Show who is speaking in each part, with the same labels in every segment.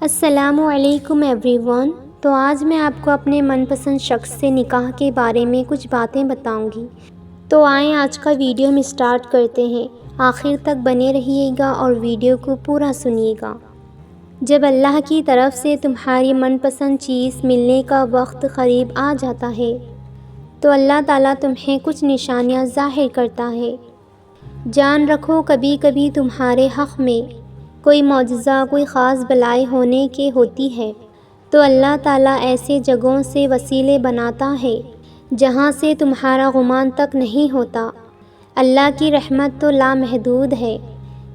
Speaker 1: السلام علیکم every one. تو آج میں آپ کو اپنے من پسند شخص سے نکاح کے بارے میں کچھ باتیں بتاؤں گی۔ تو آئیں آج کا ویڈیو ہم اسٹارٹ کرتے ہیں۔ آخر تک بنے رہیے گا اور ویڈیو کو پورا سنیے گا۔ جب اللہ کی طرف سے تمہاری من پسند چیز ملنے کا وقت قریب آ جاتا ہے تو اللہ تعالیٰ تمہیں کچھ نشانیاں ظاہر کرتا ہے۔ جان رکھو کبھی کبھی تمہارے حق میں کوئی معجزہ، کوئی خاص بلائی ہونے کے ہوتی ہے تو اللہ تعالیٰ ایسے جگہوں سے وسیلے بناتا ہے جہاں سے تمہارا گمان تک نہیں ہوتا۔ اللہ کی رحمت تو لامحدود ہے۔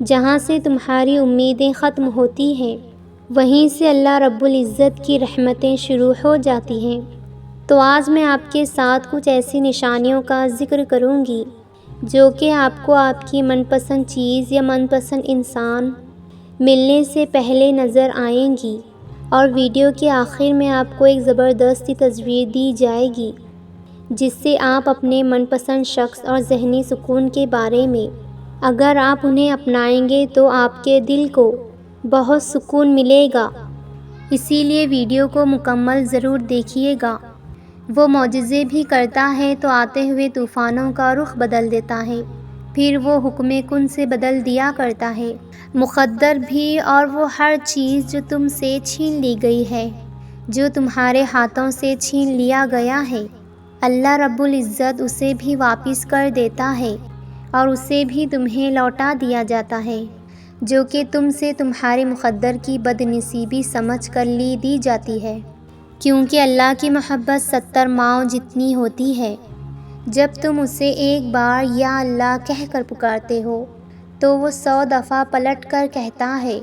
Speaker 1: جہاں سے تمہاری امیدیں ختم ہوتی ہیں وہیں سے اللہ رب العزت کی رحمتیں شروع ہو جاتی ہیں۔ تو آج میں آپ کے ساتھ کچھ ایسی نشانیوں کا ذکر کروں گی جو کہ آپ کو آپ کی من پسند چیز یا من پسند انسان ملنے سے پہلے نظر آئیں گی، اور ویڈیو کے آخر میں آپ کو ایک زبردست تصویر دی جائے گی جس سے آپ اپنے من پسند شخص اور ذہنی سکون کے بارے میں اگر آپ انہیں اپنائیں گے تو آپ کے دل کو بہت سکون ملے گا۔ اسی لیے ویڈیو کو مکمل ضرور دیکھیے گا۔ وہ معجزے بھی کرتا ہے تو آتے ہوئے طوفانوں کا رخ بدل دیتا ہے، پھر وہ حکم کن سے بدل دیا کرتا ہے۔ مقدر بھی، اور وہ ہر چیز جو تم سے چھین لی گئی ہے، جو تمہارے ہاتھوں سے چھین لیا گیا ہے، اللہ رب العزت اسے بھی واپس کر دیتا ہے اور اسے بھی تمہیں لوٹا دیا جاتا ہے، جو کہ تم سے تمہارے مقدر کی بدنصیبی سمجھ کر دی جاتی ہے، کیونکہ اللہ کی محبت 70 ماؤں جتنی ہوتی ہے۔ جب تم اسے ایک بار یا اللہ کہہ کر پکارتے ہو تو وہ 100 دفعہ پلٹ کر کہتا ہے،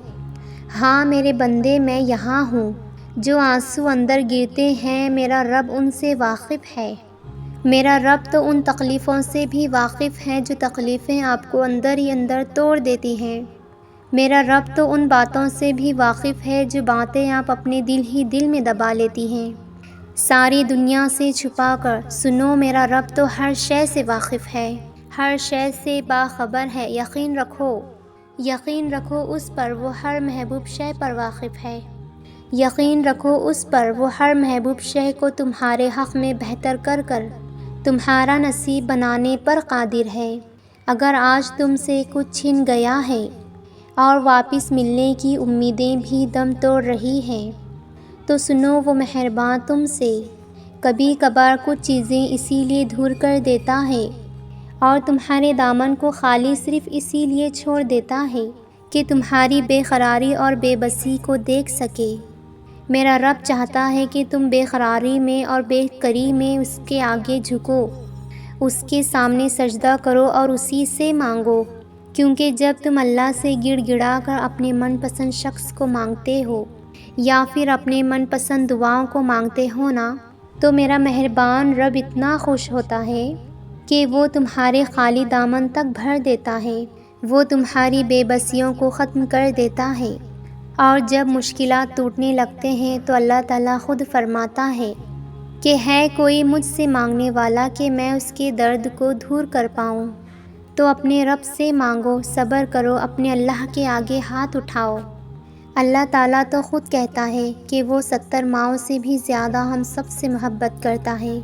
Speaker 1: ہاں میرے بندے میں یہاں ہوں۔ جو آنسو اندر گرتے ہیں میرا رب ان سے واقف ہے۔ میرا رب تو ان تکلیفوں سے بھی واقف ہے جو تکلیفیں آپ کو اندر ہی اندر توڑ دیتی ہیں۔ میرا رب تو ان باتوں سے بھی واقف ہے جو باتیں آپ اپنے دل ہی دل میں دبا لیتی ہیں، ساری دنیا سے چھپا کر۔ سنو، میرا رب تو ہر شے سے واقف ہے، ہر شے سے باخبر ہے۔ یقین رکھو اس پر وہ ہر محبوب شے پر واقف ہے۔ یقین رکھو اس پر وہ ہر محبوب شے کو تمہارے حق میں بہتر کر کر تمہارا نصیب بنانے پر قادر ہے۔ اگر آج تم سے کچھ چھن گیا ہے اور واپس ملنے کی امیدیں بھی دم توڑ رہی ہیں تو سنو، وہ مہربان تم سے کبھی کبھار کچھ چیزیں اسی لیے دور کر دیتا ہے اور تمہارے دامن کو خالی صرف اسی لیے چھوڑ دیتا ہے کہ تمہاری بے قراری اور بے بسی کو دیکھ سکے۔ میرا رب چاہتا ہے کہ تم بے قراری میں اور بے کری میں اس کے آگے جھکو، اس کے سامنے سجدہ کرو اور اسی سے مانگو، کیونکہ جب تم اللہ سے گڑ گڑا کر اپنے من پسند شخص کو مانگتے ہو یا پھر اپنے من پسند دعاؤں کو مانگتے ہو نا، تو میرا مہربان رب اتنا خوش ہوتا ہے کہ وہ تمہارے خالی دامن تک بھر دیتا ہے، وہ تمہاری بے بسیوں کو ختم کر دیتا ہے۔ اور جب مشکلات ٹوٹنے لگتے ہیں تو اللہ تعالیٰ خود فرماتا ہے کہ ہے کوئی مجھ سے مانگنے والا کہ میں اس کے درد کو دور کر پاؤں، تو اپنے رب سے مانگو، صبر کرو، اپنے اللہ کے آگے ہاتھ اٹھاؤ۔ اللہ تعالیٰ تو خود کہتا ہے کہ وہ 70 ماؤں سے بھی زیادہ ہم سب سے محبت کرتا ہے،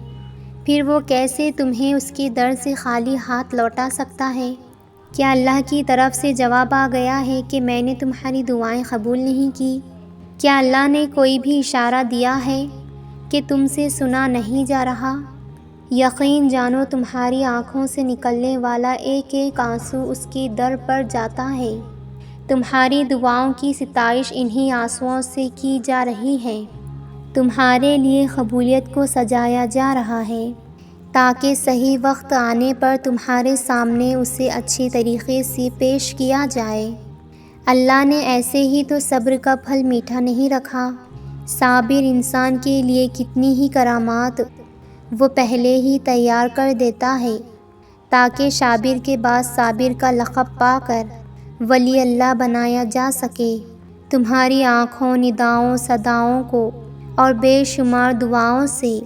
Speaker 1: پھر وہ کیسے تمہیں اس کے در سے خالی ہاتھ لوٹا سکتا ہے؟ کیا اللہ کی طرف سے جواب آ گیا ہے کہ میں نے تمہاری دعائیں قبول نہیں کی؟ کیا اللہ نے کوئی بھی اشارہ دیا ہے کہ تم سے سنا نہیں جا رہا؟ یقین جانو تمہاری آنکھوں سے نکلنے والا ایک ایک آنسو اس کے در پر جاتا ہے۔ تمہاری دعاؤں کی ستائش انہی آنسوؤں سے کی جا رہی ہے۔ تمہارے لیے قبولیت کو سجایا جا رہا ہے تاکہ صحیح وقت آنے پر تمہارے سامنے اسے اچھی طریقے سے پیش کیا جائے۔ اللہ نے ایسے ہی تو صبر کا پھل میٹھا نہیں رکھا۔ صابر انسان کے لیے کتنی ہی کرامات وہ پہلے ہی تیار کر دیتا ہے تاکہ صابر کے بعد صابر کا لقب پا کر ولی اللہ بنایا جا سکے۔ تمہاری آنکھوں، نداؤں، صداؤں کو اور بے شمار دعاؤں سے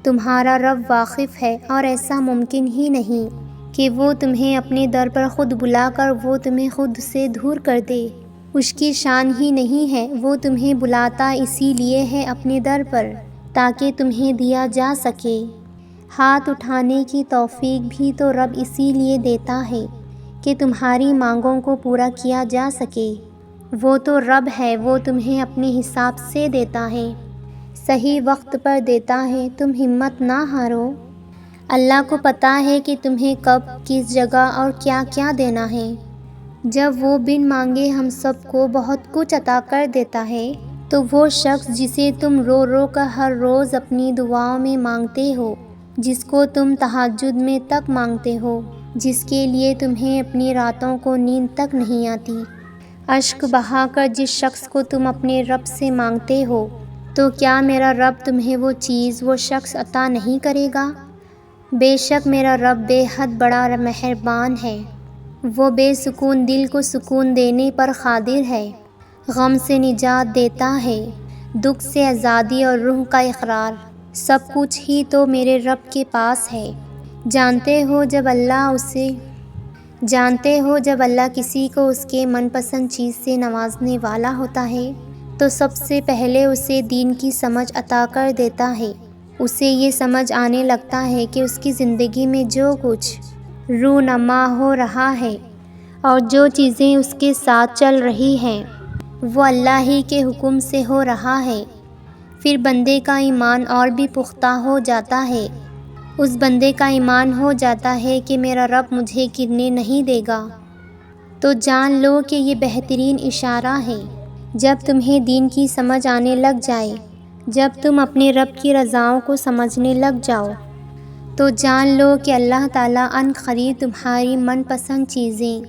Speaker 1: تمہارا رب واقف ہے، اور ایسا ممکن ہی نہیں کہ وہ تمہیں اپنے در پر خود بلا کر وہ تمہیں خود سے دور کر دے۔ اس کی شان ہی نہیں ہے، وہ تمہیں بلاتا اسی لیے ہے اپنے در پر تاکہ تمہیں دیا جا سکے۔ ہاتھ اٹھانے کی توفیق بھی تو رب اسی لیے دیتا ہے کہ تمہاری مانگوں کو پورا کیا جا سکے۔ وہ تو رب ہے، وہ تمہیں اپنے حساب سے دیتا ہے، صحیح وقت پر دیتا ہے، تم ہمت نہ ہارو۔ اللہ کو پتہ ہے کہ تمہیں کب، کس جگہ اور کیا کیا دینا ہے۔ جب وہ بن مانگے ہم سب کو بہت کچھ عطا کر دیتا ہے تو وہ شخص جسے تم رو رو کر ہر روز اپنی دعاؤں میں مانگتے ہو، جس کو تم تہجد میں تک مانگتے ہو، جس کے لیے تمہیں اپنی راتوں کو نیند تک نہیں آتی، اشک بہا کر جس شخص کو تم اپنے رب سے مانگتے ہو، تو کیا میرا رب تمہیں وہ چیز، وہ شخص عطا نہیں کرے گا؟ بے شک میرا رب بے حد بڑا مہربان ہے، وہ بے سکون دل کو سکون دینے پر قادر ہے، غم سے نجات دیتا ہے، دکھ سے آزادی اور روح کا اقرار، سب کچھ ہی تو میرے رب کے پاس ہے۔ جانتے ہو جب اللہ کسی کو اس کے من پسند چیز سے نوازنے والا ہوتا ہے تو سب سے پہلے اسے دین کی سمجھ عطا کر دیتا ہے۔ اسے یہ سمجھ آنے لگتا ہے کہ اس کی زندگی میں جو کچھ رونما ہو رہا ہے اور جو چیزیں اس کے ساتھ چل رہی ہیں وہ اللہ ہی کے حکم سے ہو رہا ہے۔ پھر بندے کا ایمان اور بھی پختہ ہو جاتا ہے، اس بندے کا ایمان ہو جاتا ہے کہ میرا رب مجھے گرنے نہیں دے گا۔ تو جان لو کہ یہ بہترین اشارہ ہے۔ جب تمہیں دین کی سمجھ آنے لگ جائے، جب تم اپنے رب کی رضاؤں کو سمجھنے لگ جاؤ، تو جان لو کہ اللہ تعالیٰ ان قریب تمہاری من پسند چیزیں،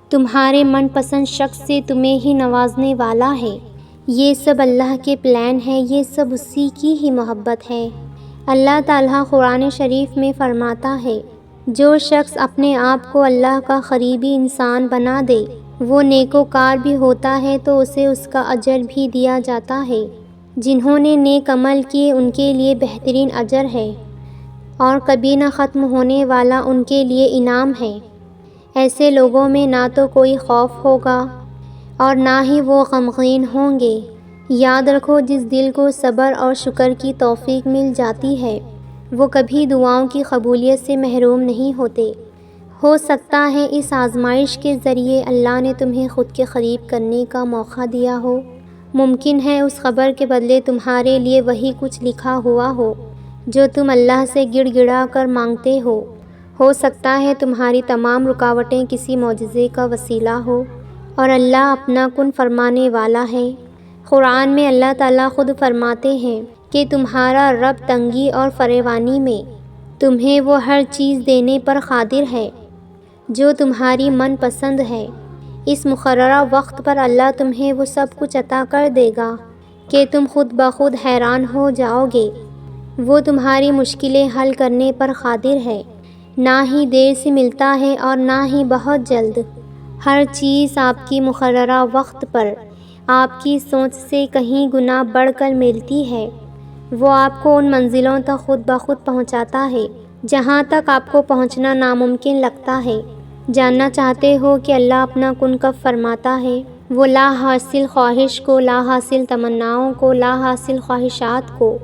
Speaker 1: تمہارے من پسند شخص سے تمہیں ہی نوازنے والا ہے۔ یہ سب اللہ کے پلان ہے، یہ سب اسی کی ہی محبت ہے۔ اللہ تعالیٰ قرآن شریف میں فرماتا ہے، جو شخص اپنے آپ کو اللہ کا قریبی انسان بنا دے وہ نیکوکار بھی ہوتا ہے تو اسے اس کا اجر بھی دیا جاتا ہے۔ جنہوں نے نیک عمل کیے ان کے لیے بہترین اجر ہے اور کبھی نہ ختم ہونے والا ان کے لیے انعام ہے۔ ایسے لوگوں میں نہ تو کوئی خوف ہوگا اور نہ ہی وہ غمگین ہوں گے۔ یاد رکھو، جس دل کو صبر اور شکر کی توفیق مل جاتی ہے وہ کبھی دعاؤں کی قبولیت سے محروم نہیں ہوتے۔ ہو سکتا ہے اس آزمائش کے ذریعے اللہ نے تمہیں خود کے قریب کرنے کا موقع دیا ہو، ممکن ہے اس خبر کے بدلے تمہارے لیے وہی کچھ لکھا ہوا ہو جو تم اللہ سے گڑ گڑا کر مانگتے ہو سکتا ہے تمہاری تمام رکاوٹیں کسی معجزے کا وسیلہ ہو اور اللہ اپنا کن فرمانے والا ہے۔ قرآن میں اللہ تعالیٰ خود فرماتے ہیں کہ تمہارا رب تنگی اور فراوانی میں تمہیں وہ ہر چیز دینے پر قادر ہے جو تمہاری من پسند ہے۔ اس مقررہ وقت پر اللہ تمہیں وہ سب کچھ عطا کر دے گا کہ تم خود بخود حیران ہو جاؤ گے۔ وہ تمہاری مشکلیں حل کرنے پر قادر ہے، نہ ہی دیر سے ملتا ہے اور نہ ہی بہت جلد۔ ہر چیز آپ کی مقررہ وقت پر آپ کی سوچ سے کہیں گنا بڑھ کر ملتی ہے۔ وہ آپ کو ان منزلوں تک خود بخود پہنچاتا ہے جہاں تک آپ کو پہنچنا ناممکن لگتا ہے۔ جاننا چاہتے ہو کہ اللہ اپنا کن کب فرماتا ہے؟ وہ لا حاصل خواہش کو، لا حاصل تمناؤں کو، لا حاصل خواہشات کو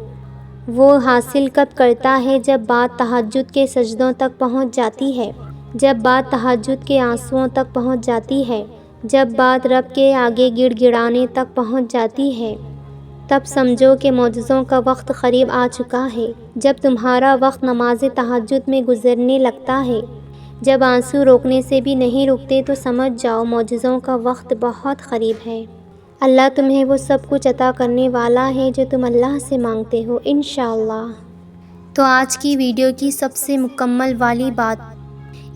Speaker 1: وہ حاصل کب کرتا ہے؟ جب بات تہجد کے سجدوں تک پہنچ جاتی ہے، جب بات تہجد کے آنسوؤں تک پہنچ جاتی ہے، جب بات رب کے آگے گڑ گڑانے تک پہنچ جاتی ہے، تب سمجھو کہ معجزوں کا وقت قریب آ چکا ہے۔ جب تمہارا وقت نماز تہجد میں گزرنے لگتا ہے، جب آنسو روکنے سے بھی نہیں رکتے، تو سمجھ جاؤ معجزوں کا وقت بہت قریب ہے۔ اللہ تمہیں وہ سب کچھ عطا کرنے والا ہے جو تم اللہ سے مانگتے ہو انشاءاللہ۔ تو آج کی ویڈیو کی سب سے مکمل والی بات،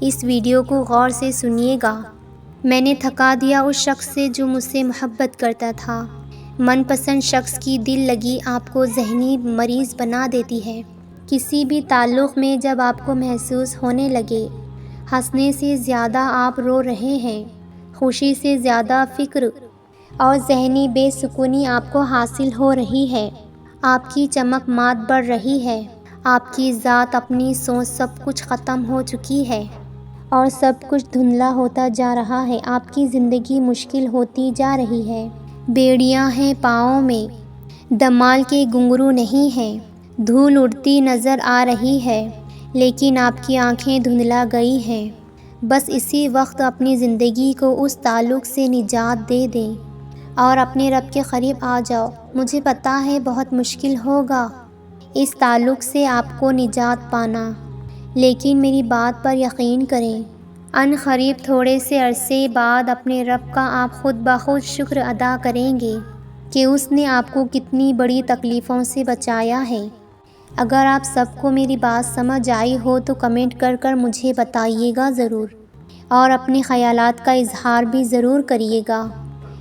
Speaker 1: اس ویڈیو کو غور سے سنیے گا۔ میں نے تھکا دیا اس شخص سے جو مجھ سے محبت کرتا تھا۔ من پسند شخص کی دل لگی آپ کو ذہنی مریض بنا دیتی ہے۔ کسی بھی تعلق میں جب آپ کو محسوس ہونے لگے ہنسنے سے زیادہ آپ رو رہے ہیں، خوشی سے زیادہ فکر اور ذہنی بے سکونی آپ کو حاصل ہو رہی ہے، آپ کی چمک مات بڑھ رہی ہے، آپ کی ذات، اپنی سوچ، سب کچھ ختم ہو چکی ہے، اور سب کچھ دھندلا ہوتا جا رہا ہے، آپ کی زندگی مشکل ہوتی جا رہی ہے۔ بیڑیاں ہیں پاؤں میں، دمال کے گھنگرو نہیں ہیں، دھول اڑتی نظر آ رہی ہے، لیکن آپ کی آنکھیں دھندلا گئی ہیں۔ بس اسی وقت اپنی زندگی کو اس تعلق سے نجات دے دیں اور اپنے رب کے قریب آ جاؤ۔ مجھے پتہ ہے بہت مشکل ہوگا اس تعلق سے آپ کو نجات پانا، لیکن میری بات پر یقین کریں، عن قریب تھوڑے سے عرصے بعد اپنے رب کا آپ خود بخود شکر ادا کریں گے کہ اس نے آپ کو کتنی بڑی تکلیفوں سے بچایا ہے۔ اگر آپ سب کو میری بات سمجھ آئی ہو تو کمنٹ کر مجھے بتائیے گا ضرور، اور اپنے خیالات کا اظہار بھی ضرور کریے گا۔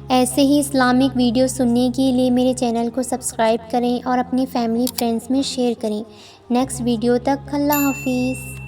Speaker 1: ایسے ہی اسلامک ویڈیو سننے کے لیے میرے چینل کو سبسکرائب کریں اور اپنی فیملی فرینڈز میں شیئر کریں۔ نیکسٹ ویڈیو تک اللہ حافظ۔